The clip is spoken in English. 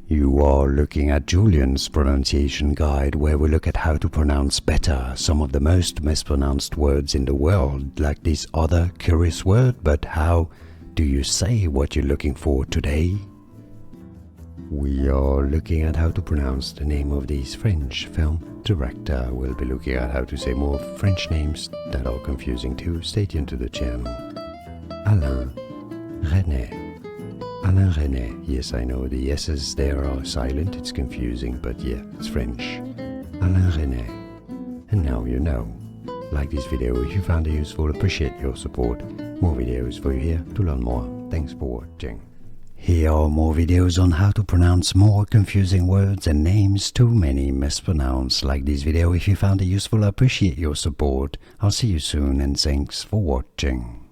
You are looking at Julian's pronunciation guide, where we look at how to pronounce better some of the most mispronounced words in the world, like this other curious word. But how do you say what you're looking for today? We are looking at how to pronounce the name of this French film director. We'll be looking at how to say more French names that are confusing too. Stay tuned to the channel. Alain Resnais. Alain Resnais. Yes, I know the S's there are silent, it's confusing, but yeah, it's French. Alain Resnais. And now you know. Like this video if you found it useful, appreciate your support. More videos for you here to learn more. Thanks for watching. Here are more videos on how to pronounce more confusing words and names too many mispronounced. Like this video if you found it useful, appreciate your support. I'll see you soon and thanks for watching.